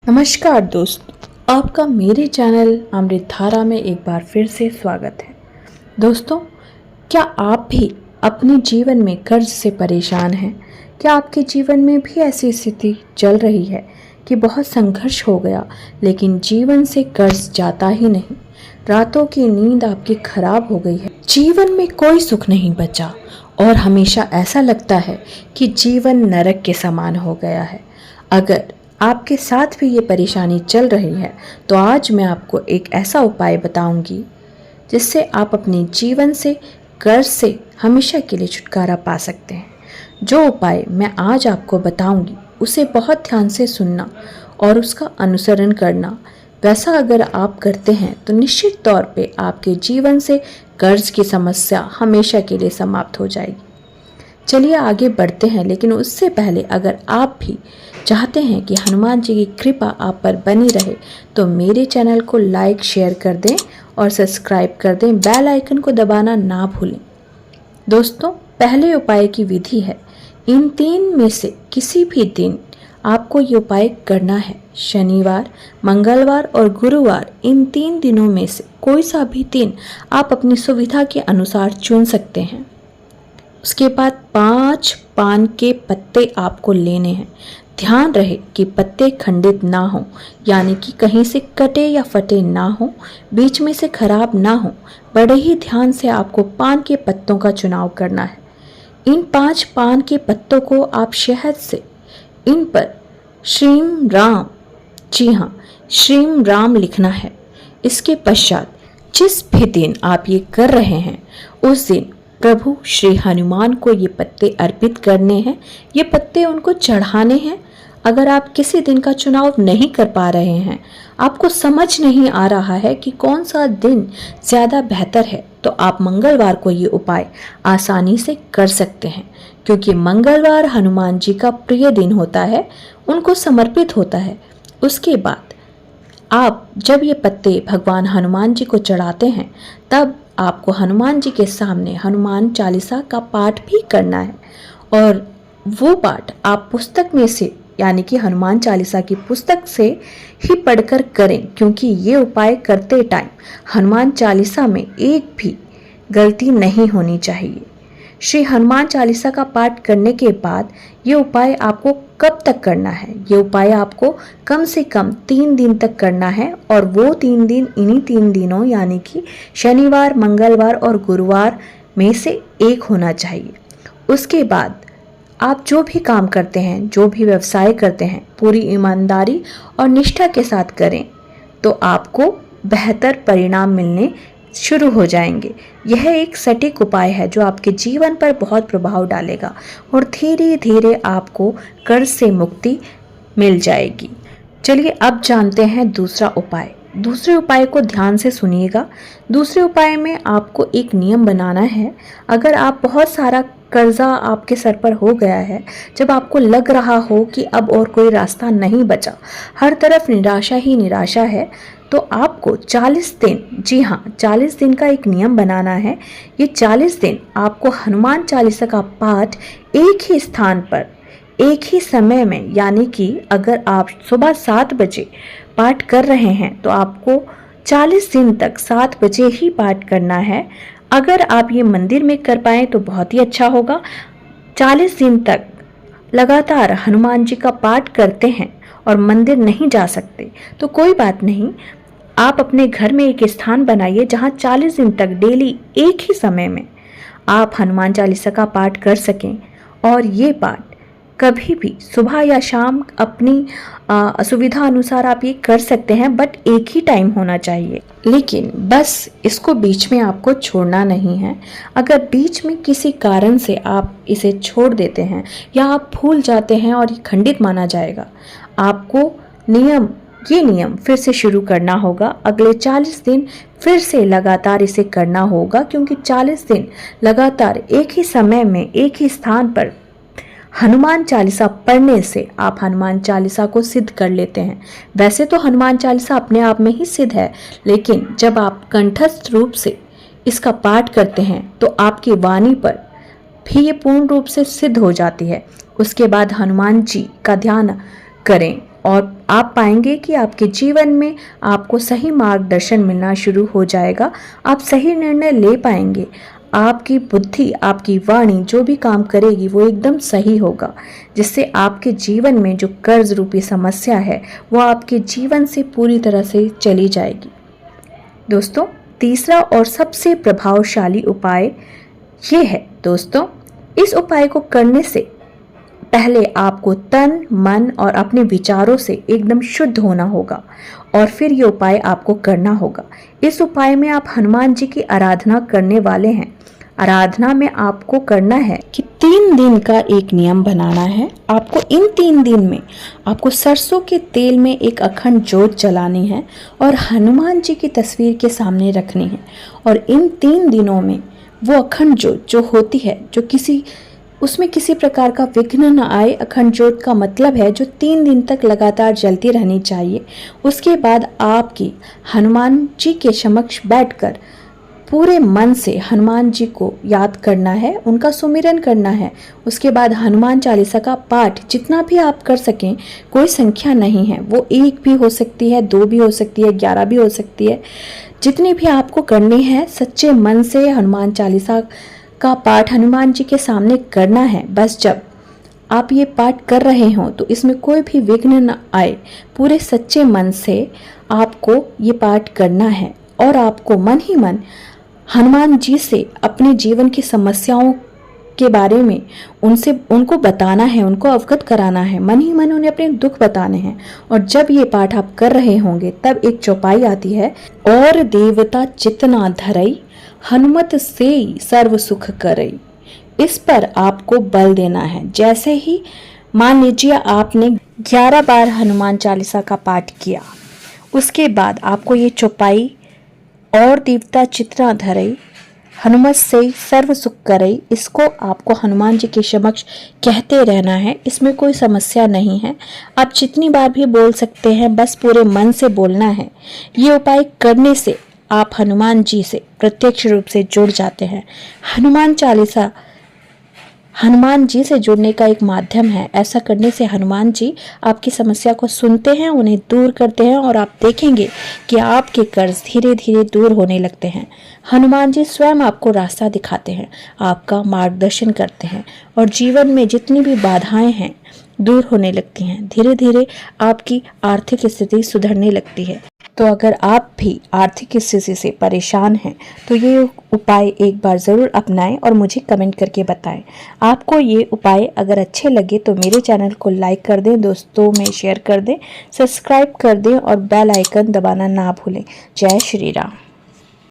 नमस्कार दोस्तों, आपका मेरे चैनल अमृत धारा में एक बार फिर से स्वागत है। दोस्तों, क्या आप भी अपने जीवन में कर्ज से परेशान हैं? क्या आपके जीवन में भी ऐसी स्थिति चल रही है कि बहुत संघर्ष हो गया लेकिन जीवन से कर्ज जाता ही नहीं? रातों की नींद आपकी खराब हो गई है, जीवन में कोई सुख नहीं बचा और हमेशा ऐसा लगता है कि जीवन नरक के समान हो गया है। अगर आपके साथ भी ये परेशानी चल रही है तो आज मैं आपको एक ऐसा उपाय बताऊंगी जिससे आप अपने जीवन से कर्ज से हमेशा के लिए छुटकारा पा सकते हैं। जो उपाय मैं आज आपको बताऊंगी उसे बहुत ध्यान से सुनना और उसका अनुसरण करना। वैसा अगर आप करते हैं तो निश्चित तौर पे आपके जीवन से कर्ज की समस्या हमेशा के लिए समाप्त हो जाएगी। चलिए आगे बढ़ते हैं, लेकिन उससे पहले अगर आप भी चाहते हैं कि हनुमान जी की कृपा आप पर बनी रहे तो मेरे चैनल को लाइक शेयर कर दें और सब्सक्राइब कर दें। बेल आइकन को दबाना ना भूलें। दोस्तों, पहले उपाय की विधि है, इन 3 में से किसी भी दिन आपको ये उपाय करना है। शनिवार, मंगलवार और गुरुवार, इन 3 दिनों में से कोई सा भी दिन आप अपनी सुविधा के अनुसार चुन सकते हैं। उसके बाद 5 पान के पत्ते आपको लेने हैं। ध्यान रहे कि पत्ते खंडित ना हो, यानी कि कहीं से कटे या फटे ना हो, बीच में से खराब ना हो। बड़े ही ध्यान से आपको पान के पत्तों का चुनाव करना है। इन 5 पान के पत्तों को आप शहद से इन पर श्रीम राम, जी हाँ, श्रीम राम लिखना है। इसके पश्चात जिस भी दिन आप ये कर रहे हैं उस दिन प्रभु श्री हनुमान को ये पत्ते अर्पित करने हैं, ये पत्ते उनको चढ़ाने हैं। अगर आप किसी दिन का चुनाव नहीं कर पा रहे हैं, आपको समझ नहीं आ रहा है कि कौन सा दिन ज़्यादा बेहतर है, तो आप मंगलवार को ये उपाय आसानी से कर सकते हैं, क्योंकि मंगलवार हनुमान जी का प्रिय दिन होता है, उनको समर्पित होता है। उसके बाद आप जब ये पत्ते भगवान हनुमान जी को चढ़ाते हैं तब आपको हनुमान जी के सामने हनुमान चालीसा का पाठ भी करना है, और वो पाठ आप पुस्तक में से, यानी कि हनुमान चालीसा की पुस्तक से ही पढ़कर करें, क्योंकि ये उपाय करते टाइम हनुमान चालीसा में एक भी गलती नहीं होनी चाहिए। श्री हनुमान चालीसा का पाठ करने के बाद ये उपाय आपको कब तक करना है? ये उपाय आपको कम से कम 3 दिन तक करना है, और वो 3 दिन इन्हीं 3 दिनों यानी कि शनिवार, मंगलवार और गुरुवार में से एक होना चाहिए। उसके बाद आप जो भी काम करते हैं, जो भी व्यवसाय करते हैं, पूरी ईमानदारी और निष्ठा के साथ करें तो आपको बेहतर परिणाम मिलने शुरू हो जाएंगे। यह एक सटीक उपाय है जो आपके जीवन पर बहुत प्रभाव डालेगा और धीरे धीरे आपको कर्ज से मुक्ति मिल जाएगी। चलिए अब जानते हैं दूसरा उपाय। दूसरे उपाय को ध्यान से सुनिएगा। दूसरे उपाय में आपको एक नियम बनाना है। अगर आप बहुत सारा कर्जा आपके सर पर हो गया है, जब आपको लग रहा हो कि अब और कोई रास्ता नहीं बचा, हर तरफ निराशा ही निराशा है, तो आपको 40 दिन, जी हाँ, 40 दिन का एक नियम बनाना है। ये 40 दिन आपको हनुमान चालीसा का पाठ एक ही स्थान पर, एक ही समय में, यानी कि अगर आप सुबह 7 बजे पाठ कर रहे हैं तो आपको 40 दिन तक 7 बजे ही पाठ करना है। अगर आप ये मंदिर में कर पाएँ तो बहुत ही अच्छा होगा। 40 दिन तक लगातार हनुमान जी का पाठ करते हैं और मंदिर नहीं जा सकते तो कोई बात नहीं, आप अपने घर में एक स्थान बनाइए जहां 40 दिन तक डेली एक ही समय में आप हनुमान चालीसा का पाठ कर सकें। और ये पाठ कभी भी सुबह या शाम अपनी असुविधा अनुसार आप ये कर सकते हैं, बट एक ही टाइम होना चाहिए। लेकिन बस इसको बीच में आपको छोड़ना नहीं है। अगर बीच में किसी कारण से आप इसे छोड़ देते हैं या आप भूल जाते हैं और ये खंडित माना जाएगा, आपको ये नियम फिर से शुरू करना होगा। अगले 40 दिन फिर से लगातार इसे करना होगा, क्योंकि 40 दिन लगातार एक ही समय में एक ही स्थान पर हनुमान चालीसा पढ़ने से आप हनुमान चालीसा को सिद्ध कर लेते हैं। वैसे तो हनुमान चालीसा अपने आप में ही सिद्ध है, लेकिन जब आप कंठस्थ रूप से इसका पाठ करते हैं तो आपकी वाणी पर भी ये पूर्ण रूप से सिद्ध हो जाती है। उसके बाद हनुमान जी का ध्यान करें और आप पाएंगे कि आपके जीवन में आपको सही मार्गदर्शन मिलना शुरू हो जाएगा। आप सही निर्णय ले पाएंगे। आपकी बुद्धि, आपकी वाणी जो भी काम करेगी वो एकदम सही होगा, जिससे आपके जीवन में जो कर्ज रूपी समस्या है वो आपके जीवन से पूरी तरह से चली जाएगी। दोस्तों, तीसरा और सबसे प्रभावशाली उपाय ये है दोस्तों, इस उपाय को करने से पहले आपको तन, मन और अपने विचारों से एकदम शुद्ध होना होगा और फिर ये उपाय आपको करना होगा। इस उपाय में आप हनुमान जी की आराधना करने वाले हैं। आराधना में आपको करना है कि 3 दिन का एक नियम बनाना है। आपको इन 3 दिन में आपको सरसों के तेल में एक अखंड जोत जलानी है और हनुमान जी की तस्वीर के सामने रखनी है। और इन 3 दिनों में वो अखंड जोत जो होती है, जो उसमें किसी प्रकार का विघ्न न आए। अखंड ज्योत का मतलब है जो 3 दिन तक लगातार जलती रहनी चाहिए। उसके बाद आपकी हनुमान जी के समक्ष बैठकर पूरे मन से हनुमान जी को याद करना है, उनका सुमिरन करना है। उसके बाद हनुमान चालीसा का पाठ जितना भी आप कर सकें, कोई संख्या नहीं है, वो 1 भी हो सकती है, 2 भी हो सकती है, 11 भी हो सकती है। जितनी भी आपको करनी है, सच्चे मन से हनुमान चालीसा का पाठ हनुमान जी के सामने करना है। बस जब आप ये पाठ कर रहे हों तो इसमें कोई भी विघ्न न आए, पूरे सच्चे मन से आपको ये पाठ करना है और आपको मन ही मन हनुमान जी से अपने जीवन की समस्याओं के बारे में उनको बताना है, उनको अवगत कराना है। मन ही मन उन्हें अपने दुख बताने हैं। और जब ये पाठ आप कर रहे होंगे तब एक चौपाई आती है, और देवता चितना धरई, हनुमत से सर्व सुख करई। इस पर आपको बल देना है। जैसे ही मान लीजिए आपने 11 बार हनुमान चालीसा का पाठ किया, उसके बाद आपको ये चौपाई, और देवता चितना धरई, हनुमत से सर्व सुख करई, इसको आपको हनुमान जी के समक्ष कहते रहना है। इसमें कोई समस्या नहीं है, आप जितनी बार भी बोल सकते हैं, बस पूरे मन से बोलना है। ये उपाय करने से आप हनुमान जी से प्रत्यक्ष रूप से जुड़ जाते हैं। हनुमान चालीसा हनुमान जी से जुड़ने का एक माध्यम है। ऐसा करने से हनुमान जी आपकी समस्या को सुनते हैं, उन्हें दूर करते हैं और आप देखेंगे कि आपके कर्ज धीरे धीरे दूर होने लगते हैं। हनुमान जी स्वयं आपको रास्ता दिखाते हैं, आपका मार्गदर्शन करते हैं और जीवन में जितनी भी बाधाएं हैं दूर होने लगती हैं। धीरे धीरे आपकी आर्थिक स्थिति सुधरने लगती है। तो अगर आप भी आर्थिक स्थिति से परेशान हैं तो ये उपाय एक बार ज़रूर अपनाएं और मुझे कमेंट करके बताएं। आपको ये उपाय अगर अच्छे लगे तो मेरे चैनल को लाइक कर दें, दोस्तों में शेयर कर दें, सब्सक्राइब कर दें और बेल आइकन दबाना ना भूलें। जय श्री राम।